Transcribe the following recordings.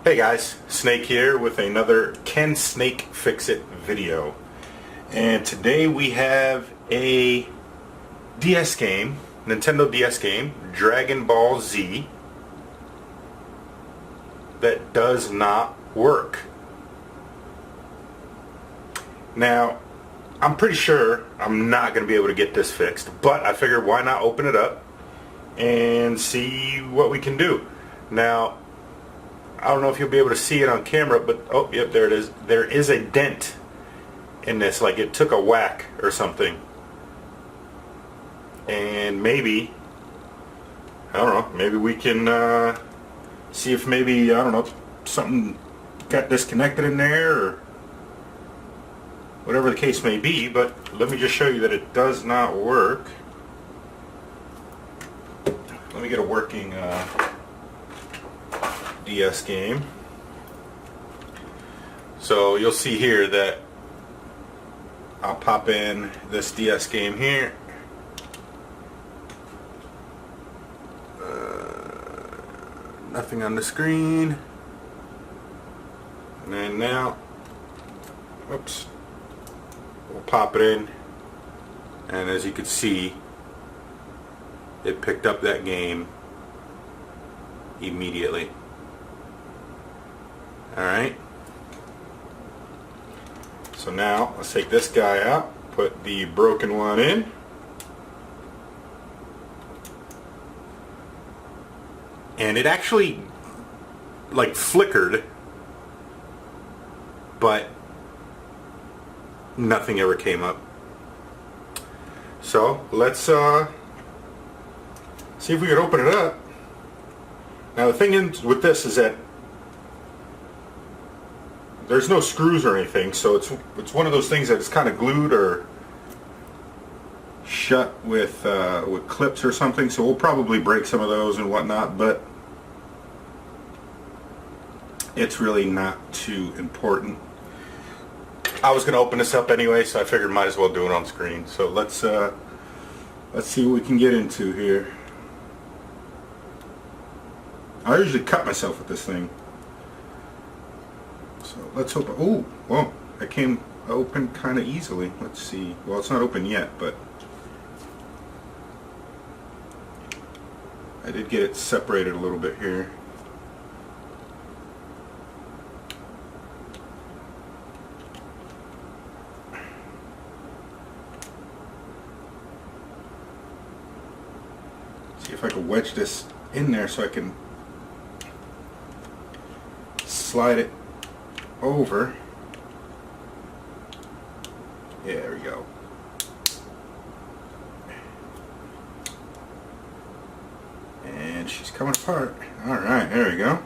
Hey guys, Snake here with another Can Snake Fix It video. And today we have a DS game, Nintendo DS game, Dragon Ball Z, that does not work. Now, I'm pretty sure I'm not going to be able to get this fixed, but I figured why not open it up and see what we can do. Now, I don't know if you'll be able to see it on camera, but oh, yep, there it is. There is a dent in this, like it took a whack or something. And maybe, I don't know, maybe we can see if maybe, I don't know, something got disconnected in there or whatever the case may be. But let me just show you that it does not work. Let me get a working DS game. So you'll see here that I'll pop in this DS game here. Nothing on the screen. And then now, whoops, we'll pop it in, and as you can see, it picked up that game immediately. Alright, so now let's take this guy out, put the broken one in, and it actually like flickered, but nothing ever came up. So let's see if we can open it up. Now the thing is with this is that there's no screws or anything, so it's one of those things that is kind of glued or shut with clips or something. So we'll probably break some of those and whatnot, but it's really not too important. I was going to open this up anyway, so I figured might as well do it on screen. So let's see what we can get into here. I usually cut myself with this thing. So let's open. Oh, well, it came open kind of easily. Let's see. Well, it's not open yet, but I did get it separated a little bit here. See if I can wedge this in there so I can slide it over. Yeah, there we go. And she's coming apart. Alright, there we go.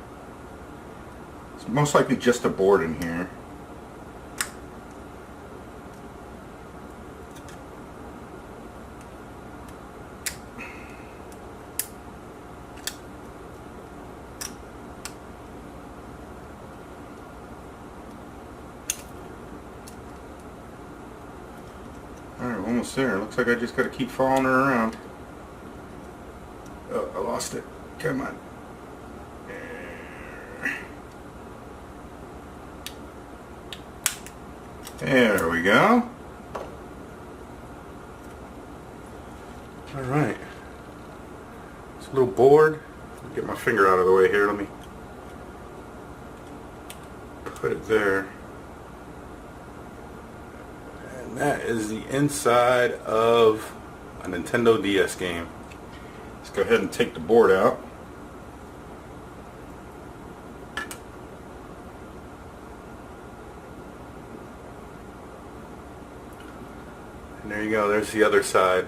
It's most likely just a board in here. Alright, almost there. Looks like I just got to keep following her around. Oh, I lost it. Come on. There we go. Alright. It's a little board. Get my finger out of the way here. Let me put it there. And that is the inside of a Nintendo DS game. Let's go ahead and take the board out. And there you go, there's the other side.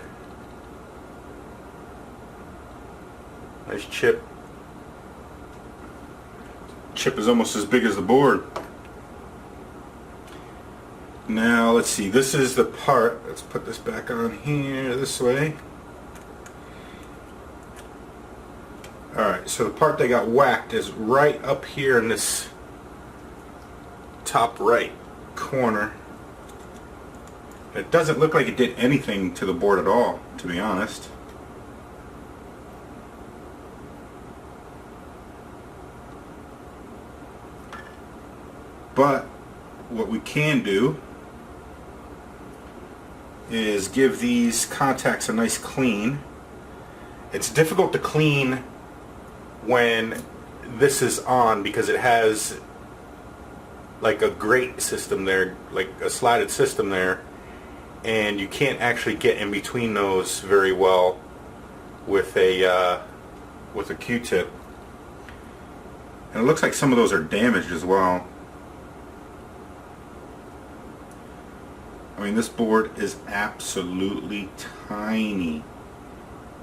Nice chip. Chip is almost as big as the board. Now let's see, this is the part, let's put this back on here this way. Alright, so the part that got whacked is right up here in this top right corner. It doesn't look like it did anything to the board at all, to be honest. But what we can do is give these contacts a nice clean. It's difficult to clean when this is on because it has like a grate system there, like a slotted system there, and you can't actually get in between those very well with a Q-tip. And it looks like some of those are damaged as well. I mean, this board is absolutely tiny.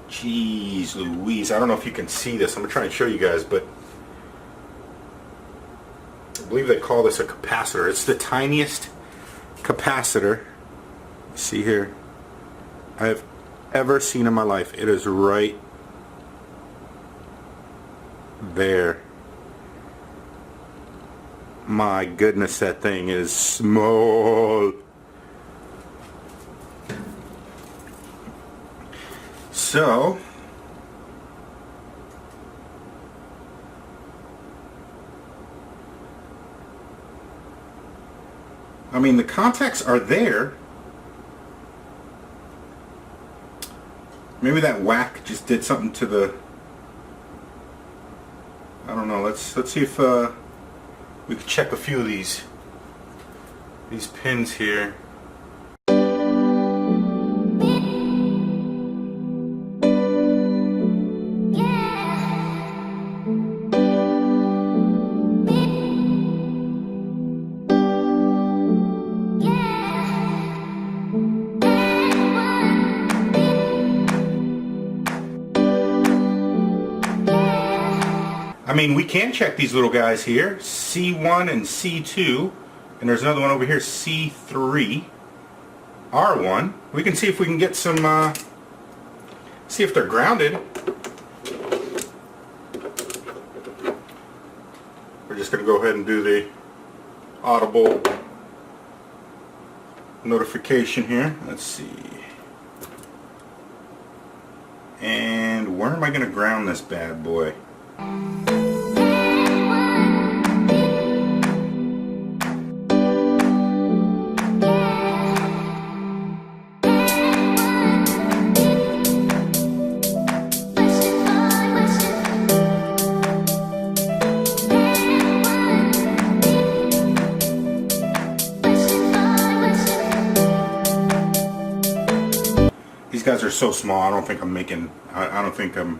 Jeez Louise, I don't know if you can see this. I'm going to try and show you guys, but I believe they call this a capacitor. It's the tiniest capacitor, see here, I've ever seen in my life. It is right there. My goodness, that thing is small. So, I mean, the contacts are there. Maybe that whack just did something to the, I don't know. Let's see if we can check a few of these pins here. I mean, we can check these little guys here, C1 and C2, and there's another one over here, C3, R1. We can see if we can get some, see if they're grounded. We're just going to go ahead and do the audible notification here. Let's see. And where am I going to ground this bad boy? These guys are so small, I don't think I'm making, I don't think I'm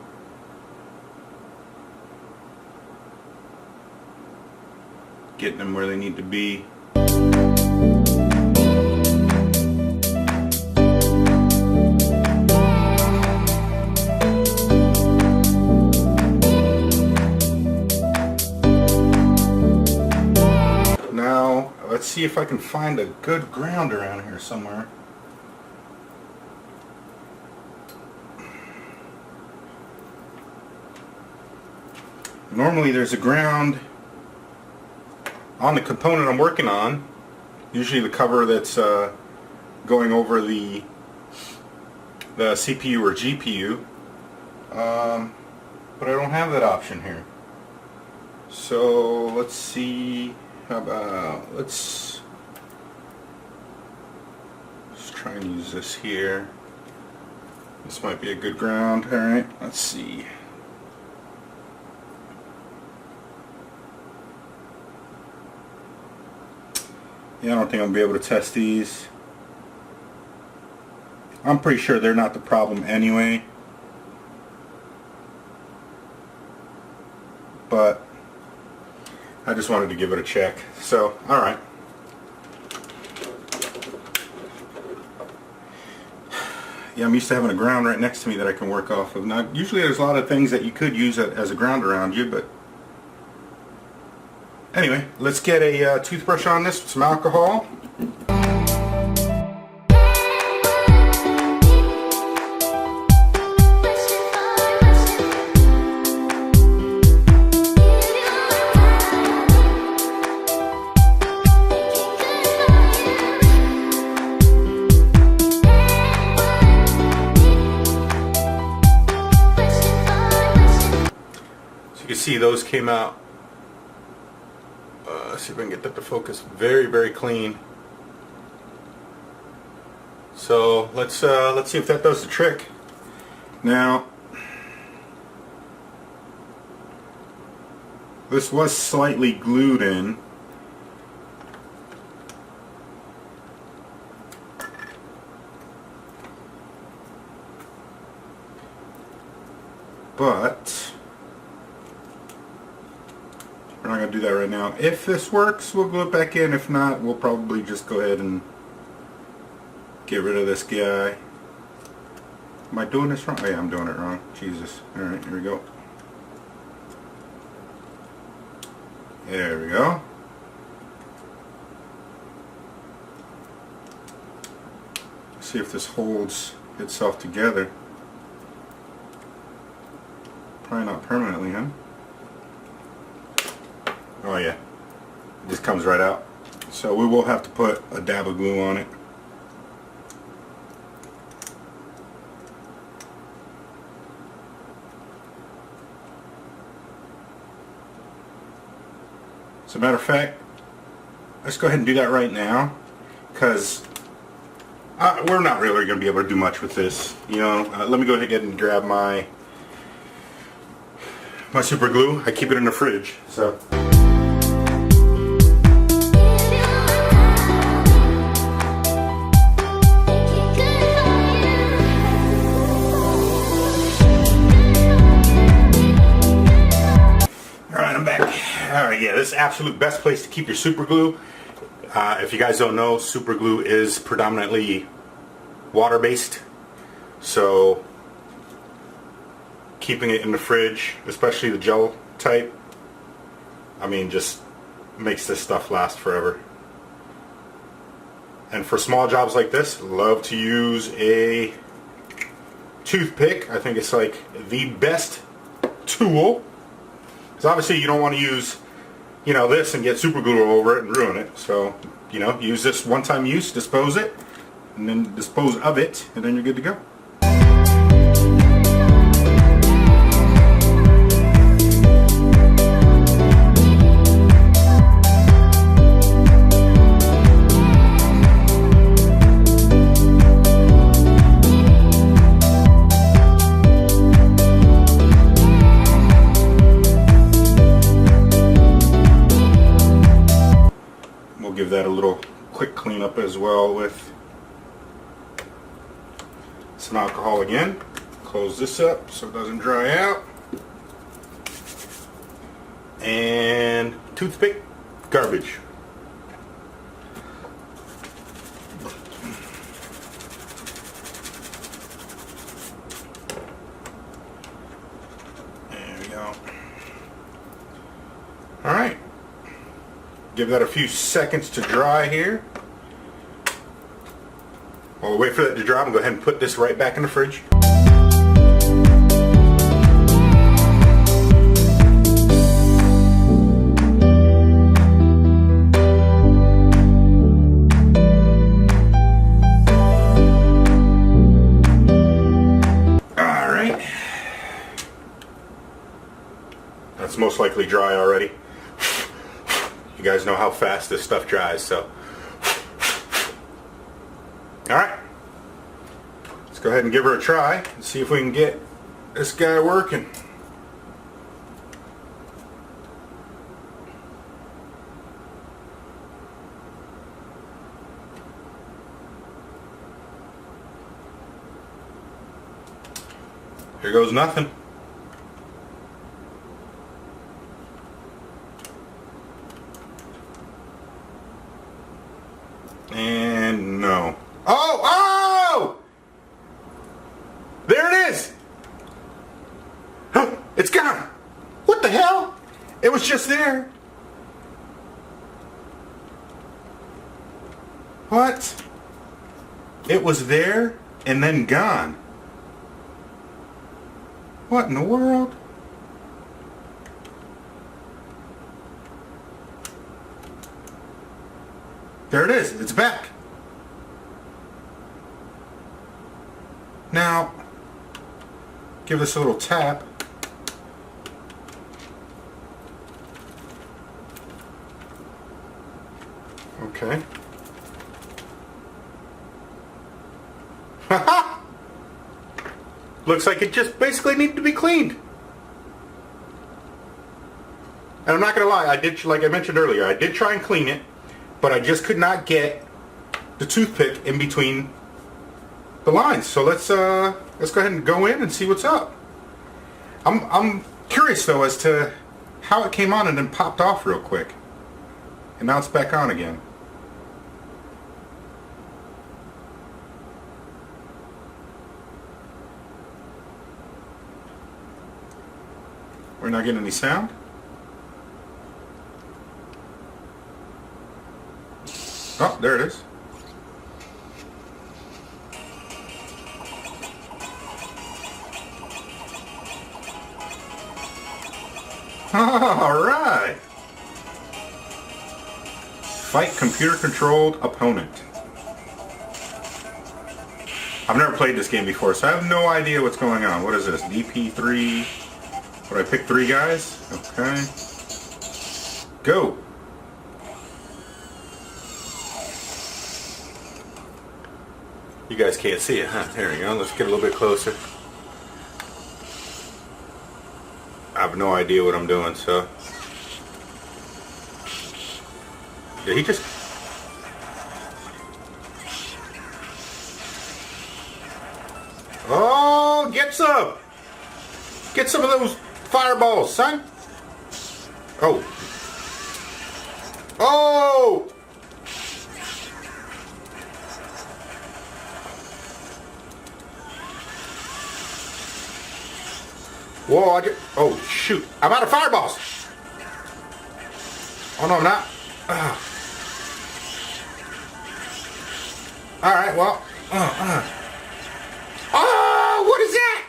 getting them where they need to be. Now, let's see if I can find a good ground around here somewhere. Normally there's a ground on the component I'm working on, usually the cover that's going over the CPU or GPU, but I don't have that option here. So let's see, how about, let's try and use this here. This might be a good ground. Alright, let's see. Yeah, I don't think I'm going to be able to test these. I'm pretty sure they're not the problem anyway. But I just wanted to give it a check. So, alright. Yeah, I'm used to having a ground right next to me that I can work off of. Now, usually there's a lot of things that you could use as a ground around you, but anyway, let's get a toothbrush on this with some alcohol. So you can see those came out Let's see if I can get that to focus. Very, very clean. So let's see if that does the trick. Now, this was slightly glued in. But we're not going to do that right now. If this works, we'll glue it back in. If not, we'll probably just go ahead and get rid of this guy. Am I doing this wrong? Oh yeah, I'm doing it wrong. Jesus. Alright, here we go. There we go. Let's see if this holds itself together. Probably not permanently, huh? Oh yeah. It just comes right out. So we will have to put a dab of glue on it. As a matter of fact, let's go ahead and do that right now, because we're not really going to be able to do much with this. You know, let me go ahead and grab my super glue. I keep it in the fridge, so. Alright, yeah, this is the absolute best place to keep your super glue. If you guys don't know, super glue is predominantly water-based. So keeping it in the fridge, especially the gel type, I mean, just makes this stuff last forever. And for small jobs like this, love to use a toothpick. I think it's like the best tool. Because obviously you don't want to use, you know, this and get super glue all over it and ruin it. So, you know, use this one-time use, dispose it, and then dispose of it, and then you're good to go. Give that a little quick cleanup as well with some alcohol again. Close this up so it doesn't dry out. And toothpick, garbage. There we go. All right. Give that a few seconds to dry here. While we wait for that to dry, I'm going to go ahead and put this right back in the fridge. Alright. That's most likely dry already. You guys know how fast this stuff dries, so. Alright. Let's go ahead and give her a try and see if we can get this guy working. Here goes nothing. And no. Oh! Oh! There it is! Huh, it's gone! What the hell? It was just there. What? It was there and then gone. What in the world? There it is. It's back. Now, give this a little tap. Okay. Looks like it just basically needed to be cleaned. And I'm not gonna lie, I did, like I mentioned earlier, I did try and clean it, but I just could not get the toothpick in between the lines. So let's go ahead and go in and see what's up. I'm curious though as to how it came on and then popped off real quick, and now it's back on again. We're not getting any sound. Oh, there it is. All right. Fight computer-controlled opponent. I've never played this game before, so I have no idea what's going on. What is this? DP3. What, I pick 3 guys? Okay. Go. You guys can't see it, huh? There we go. Let's get a little bit closer. I have no idea what I'm doing, so. Did he just... Oh, get some! Get some of those fireballs, son! Oh. Oh! Whoa, oh shoot, I'm out of fireballs! Oh no, I'm not. Alright, well. Oh, what is that?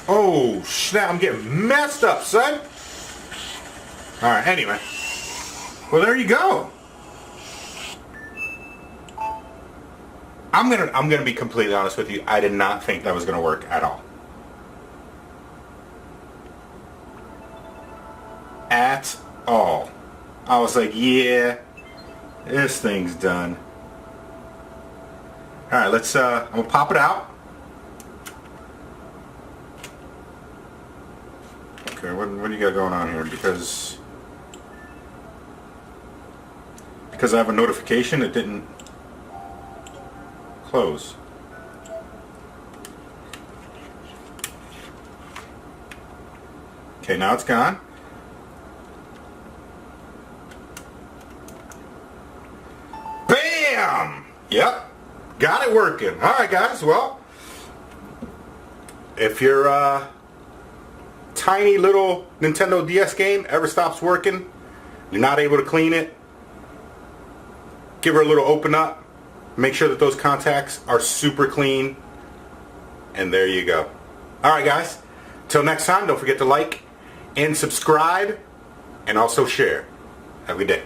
Oh, snap, I'm getting messed up, son. Alright, anyway. Well, there you go. I'm gonna be completely honest with you. I did not think that was gonna work at all. At all. I was like, yeah, this thing's done. All right, let's. I'm gonna pop it out. Okay, what do you got going on here? Because I have a notification, it didn't close. Okay, now it's gone. Bam! Yep, got it working. All right, guys. Well, if your tiny little Nintendo DS game ever stops working, you're not able to clean it, give her a little open up. Make sure that those contacts are super clean. And there you go. Alright guys. Till next time, don't forget to like and subscribe. And also share. Have a good day.